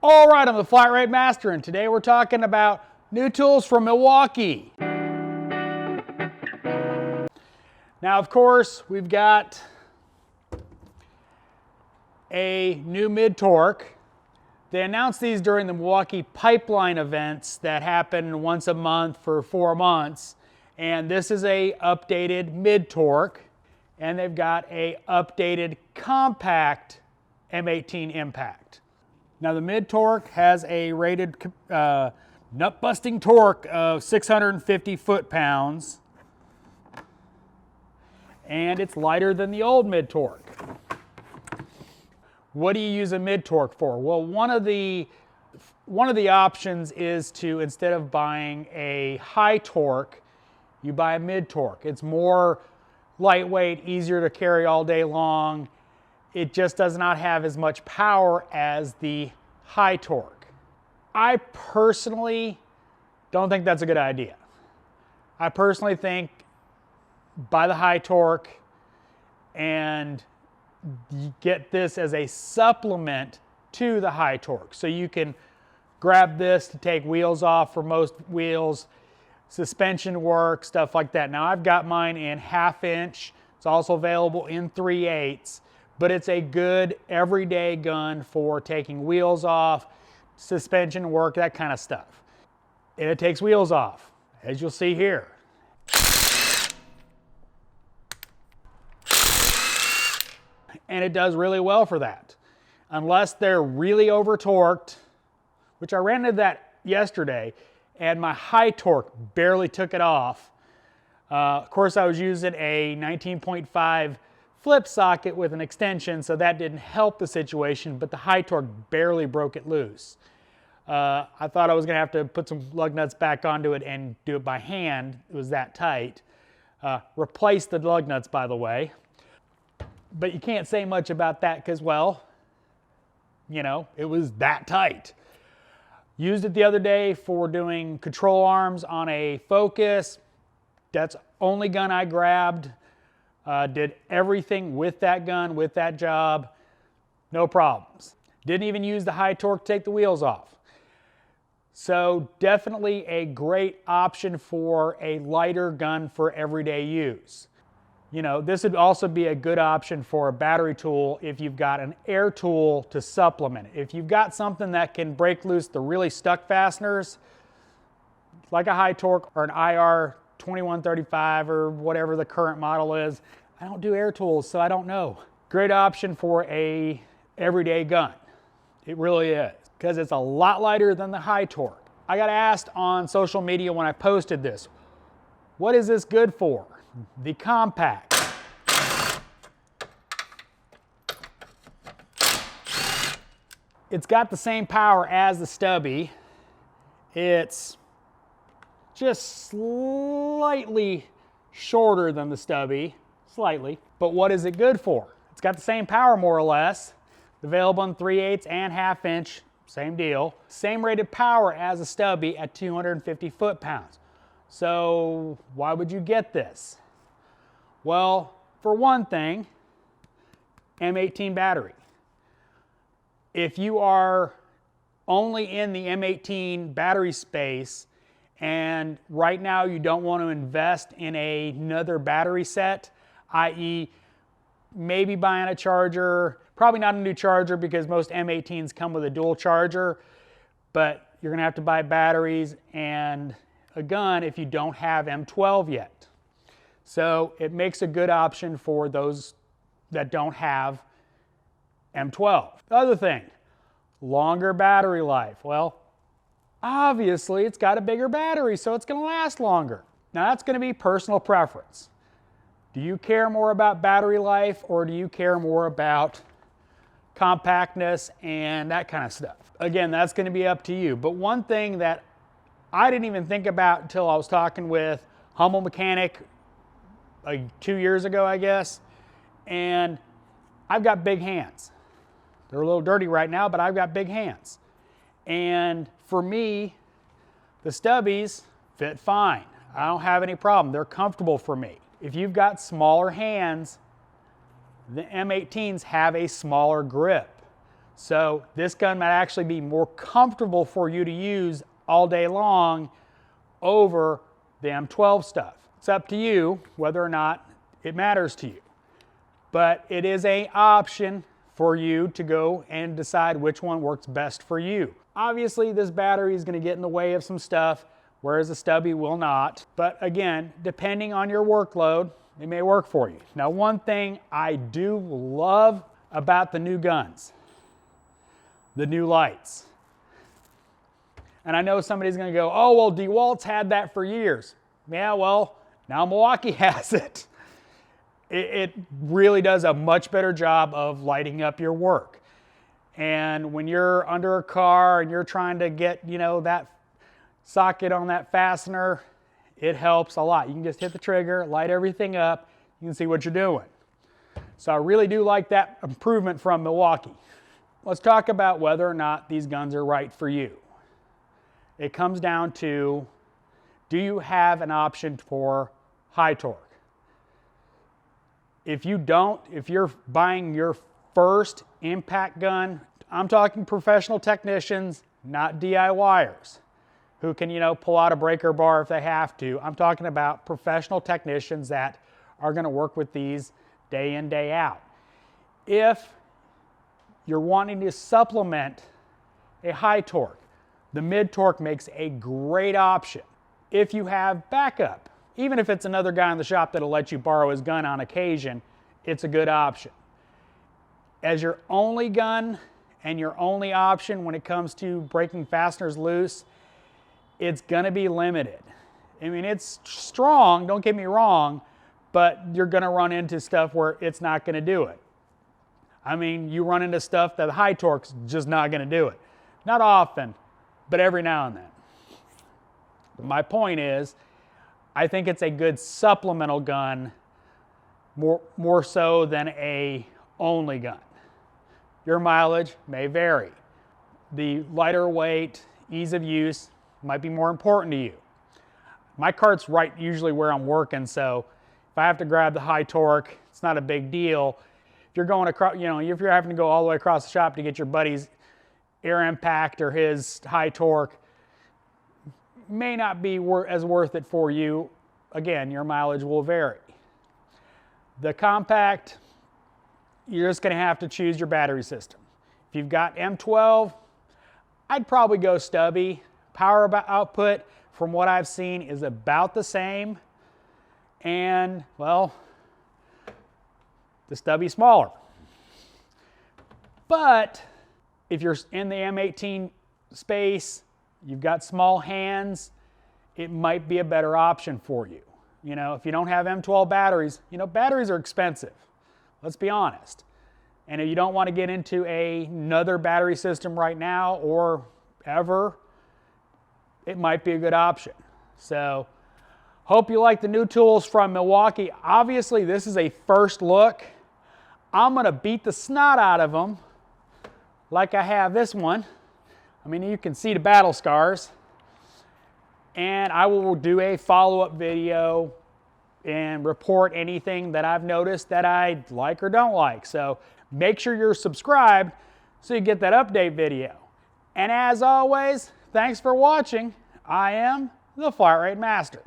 All right, I'm the Flat Rate Master, and today we're talking about new tools from MIlwaukee. Now, of course, we've got a new mid-torque. They announced these during the MIlwaukee pipeline events that happen once a month for 4 months. And this is a updated mid-torque, and they've got a updated compact M18 impact. Now the mid-torque has a rated nut-busting torque of 650 foot-pounds, and it's lighter than the old mid-torque. What do you use a mid-torque for? Well, one of the options is to, instead of buying a high torque, you buy a mid-torque. It's more lightweight, easier to carry all day long. It just does not have as much power as the high torque. I personally don't think that's a good idea. I personally think buy the high torque and you get this as a supplement to the high torque. So you can grab this to take wheels off for most wheels, suspension work, stuff like that. Now I've got mine in 1/2 inch. It's also available in 3/8, but it's a good everyday gun for taking wheels off, suspension work, that kind of stuff. And it takes wheels off, as you'll see here. And it does really well for that. Unless they're really over torqued, which I ran into that yesterday, and my high torque barely took it off. Of course, I was using a 19.5 flip socket with an extension, so that didn't help the situation, but the high torque barely broke it loose. I thought I was gonna have to put some lug nuts back onto it and do it by hand. It was that tight. Replace the lug nuts, by the way. But you can't say much about that because, well, you know, it was that tight. Used it the other day for doing control arms on a Focus. That's the only gun I grabbed. Did everything with that gun, with that job. No problems. Didn't even use the high torque to take the wheels off. So definitely a great option for a lighter gun for everyday use. You know, this would also be a good option for a battery tool if you've got an air tool to supplement it. If you've got something that can break loose the really stuck fasteners, like a high torque or an IR 2135 or whatever the current model is. I don't do air tools, so I don't know. Great option for a everyday gun. It really is, because it's a lot lighter than the high torque. I got asked on social media when I posted this, what is this good for? The compact. It's got the same power as the stubby. It's just slightly shorter than the stubby, slightly. But what is it good for? It's got the same power more or less. Available in 3/8 and 1/2 inch, same deal. Same rated power as a stubby at 250 foot-pounds. So why would you get this? Well, for one thing, M18 battery. If you are only in the M18 battery space and right now you don't want to invest in another battery set, i.e. maybe buying a charger, probably not a new charger because most M18s come with a dual charger, but you're gonna have to buy batteries and a gun if you don't have M12 yet. So it makes a good option for those that don't have M12. The other thing, longer battery life. Well, obviously it's got a bigger battery, so it's gonna last longer. Now that's gonna be personal preference. Do you care more about battery life or do you care more about compactness and that kind of stuff? Again, that's gonna be up to you. But one thing that I didn't even think about until I was talking with Humble Mechanic like 2 years ago, I guess, and I've got big hands. They're a little dirty right now, but I've got big hands. And for me, the stubbies fit fine. I don't have any problem. They're comfortable for me. If you've got smaller hands, the M18s have a smaller grip. So this gun might actually be more comfortable for you to use all day long over the M12 stuff. It's up to you whether or not it matters to you. But it is an option for you to go and decide which one works best for you. Obviously, this battery is going to get in the way of some stuff, whereas the stubby will not. But again, depending on your workload, it may work for you. Now, one thing I do love about the new guns, the new lights. And I know somebody's going to go, oh, well, DeWalt's had that for years. Yeah, well, now Milwaukee has it. It really does a much better job of lighting up your work. And when you're under a car and you're trying to get, you know, that socket on that fastener, it helps a lot. You can just hit the trigger, light everything up, you can see what you're doing. So I really do like that improvement from Milwaukee. Let's talk about whether or not these guns are right for you. It comes down to, do you have an option for high torque? If you don't, if you're buying your first impact gun, I'm talking professional technicians, not DIYers, who can, you know, pull out a breaker bar if they have to. I'm talking about professional technicians that are going to work with these day in, day out. If you're wanting to supplement a high torque, the mid torque makes a great option. If you have backup, even if it's another guy in the shop that'll let you borrow his gun on occasion, it's a good option. As your only gun and your only option when it comes to breaking fasteners loose, it's gonna be limited. I mean, it's strong, don't get me wrong, but you're gonna run into stuff where it's not gonna do it. I mean, you run into stuff that the high torque's just not gonna do it. Not often, but every now and then. But my point is, I think it's a good supplemental gun, more so than a only gun. Your mileage may vary. The lighter weight, ease of use might be more important to you. My cart's right usually where I'm working, so if I have to grab the high torque, it's not a big deal. If you're going across, you know, if you're having to go all the way across the shop to get your buddy's air impact or his high torque, may not be as worth it for you. Again, your mileage will vary. The compact, you're just going to have to choose your battery system. If you've got M12, I'd probably go stubby. Power output, from what I've seen, is about the same. And, well, the stubby's smaller. But if you're in the M18 space, you've got small hands, it might be a better option for you. You know, if you don't have M12 batteries, you know, batteries are expensive. Let's be honest. And if you don't want to get into another battery system right now or ever, it might be a good option. So, hope you like the new tools from Milwaukee. Obviously, this is a first look. I'm going to beat the snot out of them like I have this one. I mean, you can see the battle scars. And I will do a follow-up video and report anything that I've noticed that I like or don't like. So make sure you're subscribed so you get that update video. And as always, thanks for watching. I am the Flat Rate Master.